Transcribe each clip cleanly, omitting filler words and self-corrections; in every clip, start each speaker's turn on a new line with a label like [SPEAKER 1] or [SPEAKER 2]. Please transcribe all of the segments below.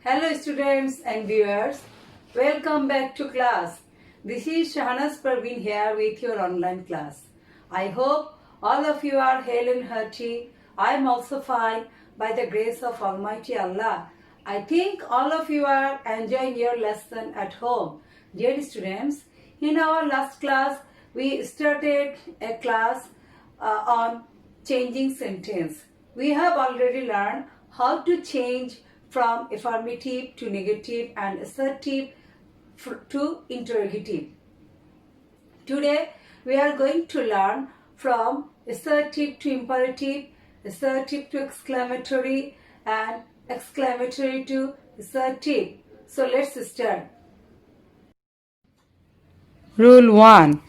[SPEAKER 1] Hello students and viewers, welcome back to class. This is Shahanas Parveen here with your online class. I hope all of you are hale and hearty. I am also fine by the grace of Almighty Allah. I think all of you are enjoying your lesson at home. Dear students, in our last class we started a class on changing sentence. We have already learned how to change from affirmative to negative and assertive to interrogative. Today we are going to learn from assertive to imperative, assertive to exclamatory and exclamatory to assertive. So let's start. Rule 1.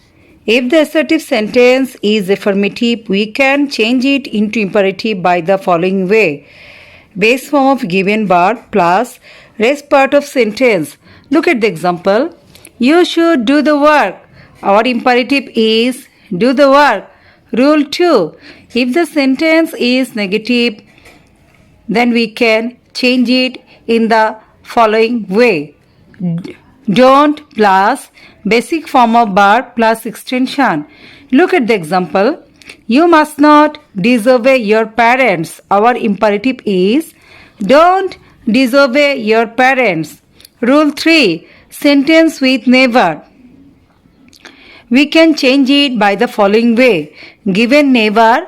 [SPEAKER 1] If the assertive sentence is affirmative, we can change it into imperative by the following way. Base form of given verb plus rest part of sentence. Look at the example. You should do the work. Our imperative is do the work. Rule 2. If the sentence is negative, then we can change it in the following way. Don't plus basic form of verb plus extension. Look at the example. You must not disobey your parents. Our imperative is don't disobey your parents. Rule 3. Sentence with never. We can change it by the following way. Given never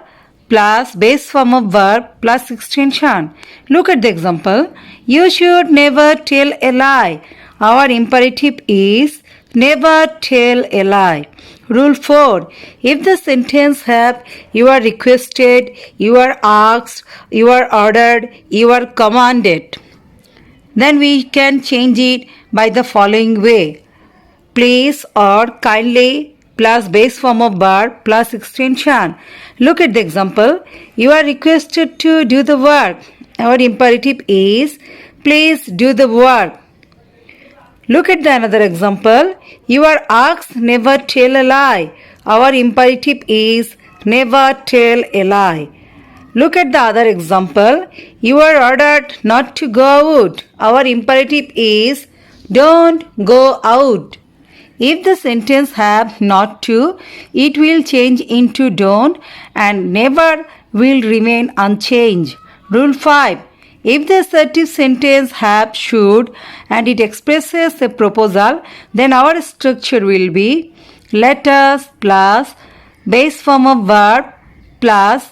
[SPEAKER 1] plus base form of verb plus extension. Look at the example. You should never tell a lie. Our imperative is never tell a lie. Rule 4. If the sentence have you are requested, you are asked, you are ordered, you are commanded, then we can change it by the following way. Please or kindly plus base form of verb plus extension. Look at the example. You are requested to do the work. Our imperative is please do the work. Look at the another example. You are asked never tell a lie. Our imperative is never tell a lie. Look at the other example. You are ordered not to go out. Our imperative is don't go out. If the sentence have not to, it will change into don't and never will remain unchanged. Rule 5. If the assertive sentence have should and it expresses a proposal, then our structure will be let us plus base form of verb plus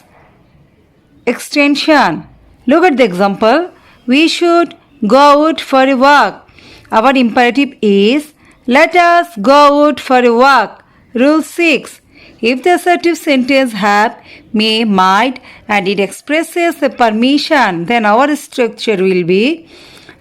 [SPEAKER 1] extension. Look at the example. We should go out for a walk. Our imperative is let us go out for a walk. Rule 6. If the assertive sentence have may, might and it expresses a permission, then our structure will be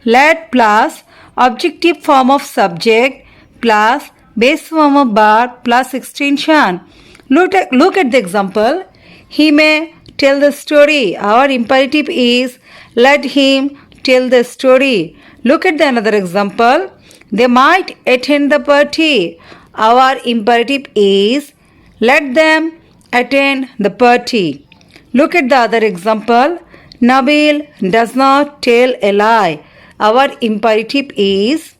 [SPEAKER 1] let plus objective form of subject plus base form of verb plus extension. Look at the example. He may tell the story. Our imperative is let him tell the story. Look at the another example. They might attend the party. Our imperative is let them attend the party. Look at the other example. Nabil does not tell a lie. Our imperative is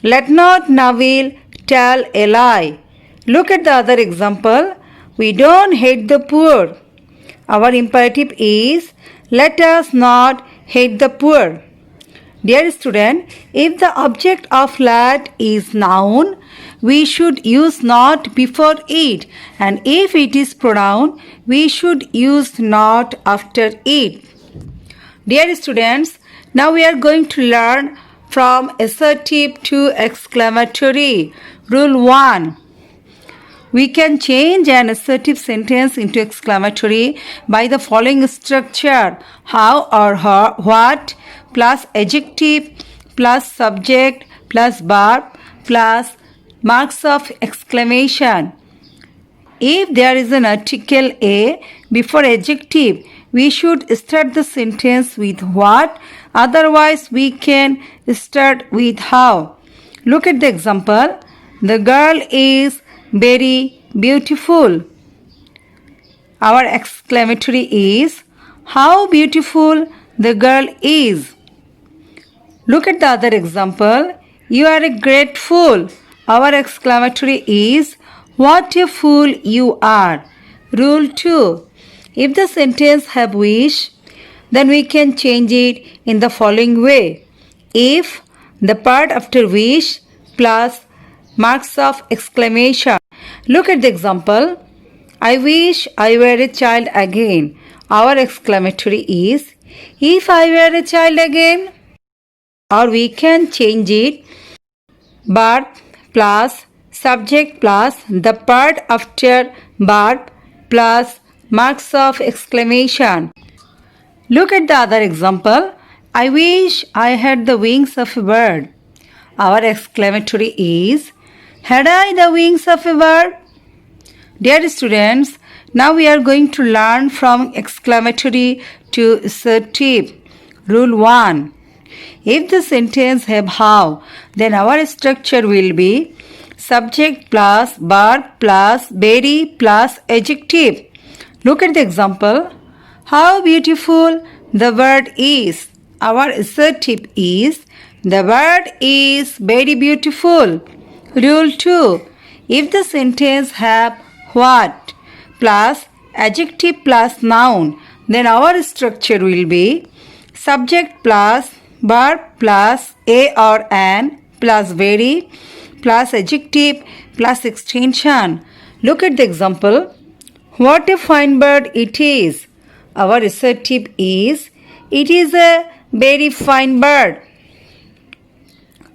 [SPEAKER 1] let not Nabil tell a lie. Look at the other example. We don't hate the poor. Our imperative is let us not hate the poor. Dear student, if the object of let is noun, we should use not before it, and if it is pronoun, we should use not after it. Dear students, now we are going to learn from assertive to exclamatory. Rule 1. We can change an assertive sentence into exclamatory by the following structure. How or her, what plus adjective plus subject plus verb plus marks of exclamation. If there is an article a before adjective, we should start the sentence with what, otherwise we can start with how. Look at the example. The girl is very beautiful. Our exclamatory is how beautiful the girl is. Look at the other example. You are a great fool. Our exclamatory is what a fool you are. Rule 2. If the sentence have wish, then we can change it in the following way. If the part after wish plus marks of exclamation. Look at the example. I wish I were a child again. Our exclamatory is if I were a child again. Or we can change it verb plus subject plus the part after verb plus marks of exclamation. Look at the other example. I wish I had the wings of a bird. Our exclamatory is had I the wings of a bird? Dear students, now we are going to learn from exclamatory to assertive. Rule 1. If the sentence have how, then our structure will be subject plus verb plus very plus adjective. Look at the example. How beautiful the bird is. Our assertive is the bird is very beautiful. Rule 2. If the sentence have what plus adjective plus noun, then our structure will be subject plus verb plus a or an plus very plus adjective plus extension. Look at the example. What a fine bird it is. Our assertive is it is a very fine bird.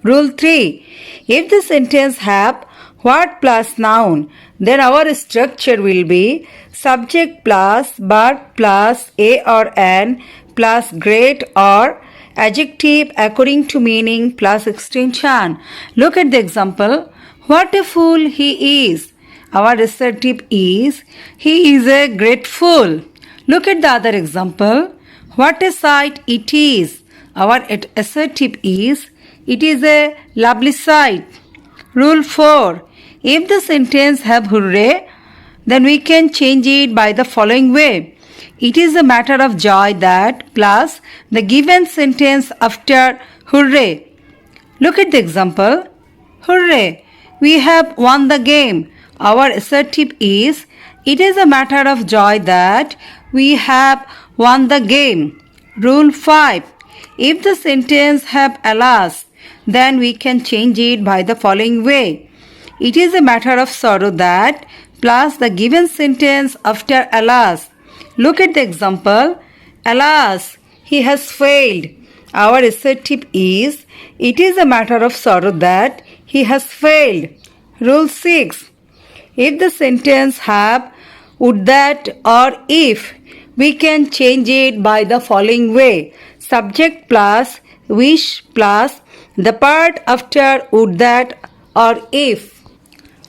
[SPEAKER 1] Rule 3. If the sentence have what plus noun, then our structure will be subject plus verb plus a or an plus great or adjective according to meaning plus extension. Look at the example. What a fool he is. Our assertive is he is a great fool. Look at the other example. What a sight it is. Our assertive is it is a lovely sight. Rule 4. If the sentence have hooray, then we can change it by the following way. It is a matter of joy that plus the given sentence after hooray. Look at the example. Hooray! We have won the game. Our assertive is it is a matter of joy that we have won the game. Rule 5. If the sentence have alas, then we can change it by the following way. It is a matter of sorrow that plus the given sentence after alas. Look at the example. Alas, he has failed. Our assertive is it is a matter of sorrow that he has failed. Rule 6. If the sentence have would that or if, we can change it by the following way. Subject plus wish plus the part after would that or if.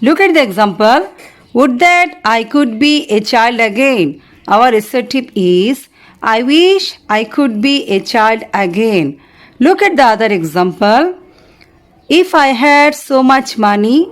[SPEAKER 1] Look at the example. Would that I could be a child again. Our assertive is I wish I could be a child again. Look at the other example. If I had so much money.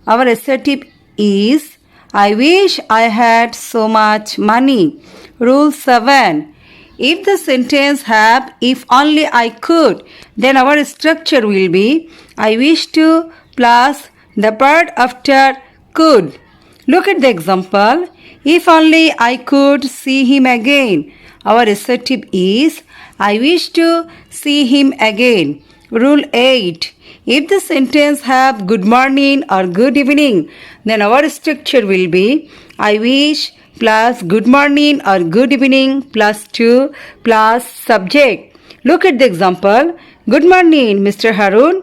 [SPEAKER 1] Our assertive is I wish I had so much money. Rule 7. If the sentence have if only I could, then our structure will be I wish to plus the part after could. Look at the example. If only I could see him again. Our assertive is I wish to see him again. Rule 8. If the sentence have good morning or good evening, then our structure will be I wish plus good morning or good evening plus to plus subject. Look at the example. Good morning, Mr. Harun.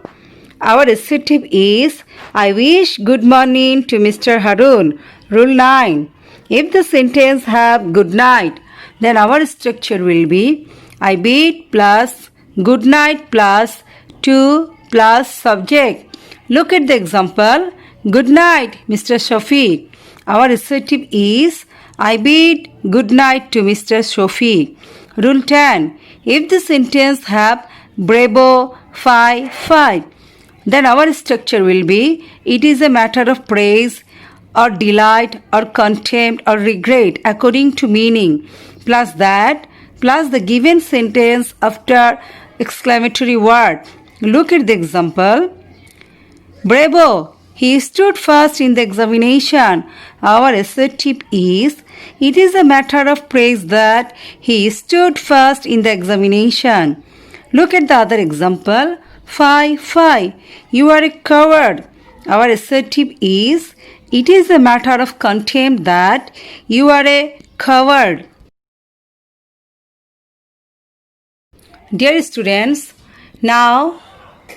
[SPEAKER 1] Our assertive is I wish good morning to Mr. Harun. Rule 9. If the sentence have good night, then our structure will be I bid plus good night plus to plus subject. Look at the example. Good night, Mr. Shafi. Our assertive is I bid good night to Mr. Shafi. Rule 10. If the sentence have bravo, fine, then our structure will be it is a matter of praise or delight or contempt or regret according to meaning plus that plus the given sentence after exclamatory word. Look at the example. Bravo! He stood first in the examination. Our assertive is, it is a matter of praise that he stood first in the examination. Look at the other example. Fie, you are a coward. Our assertive is, it is a matter of contempt that you are a coward. Dear students, now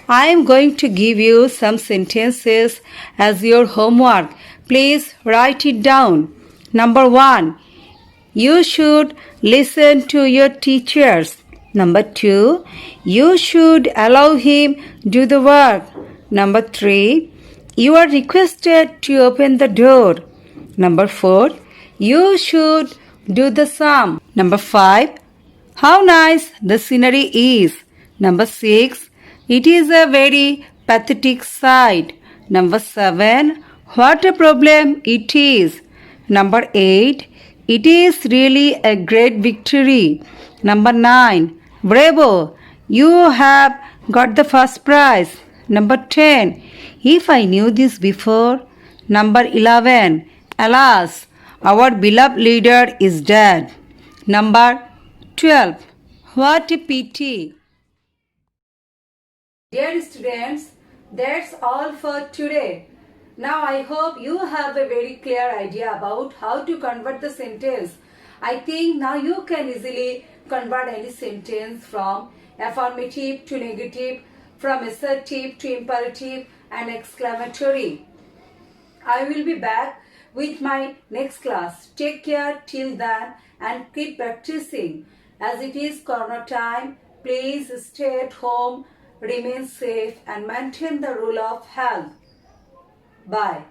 [SPEAKER 1] I am going to give you some sentences as your homework. Please write it down. Number 1. You should listen to your teachers. Number 2. You should allow him do the work. Number 3. You are requested to open the door. Number 4. You should do the sum. Number 5. How nice the scenery is. Number 6. It is a very pathetic sight. Number 7. What a problem it is. Number 8. It is really a great victory. Number 9. Bravo! You have got the first prize. Number 10. If I knew this before. Number 11. Alas, our beloved leader is dead. Number 12. What a pity. Dear students, that's all for today. Now I hope you have a very clear idea about how to convert the sentence. I think now you can easily convert any sentence from affirmative to negative, from assertive to imperative and exclamatory. I will be back with my next class. Take care till then and keep practicing. As it is corona time, please stay at home, remain safe and maintain the rule of health. Bye.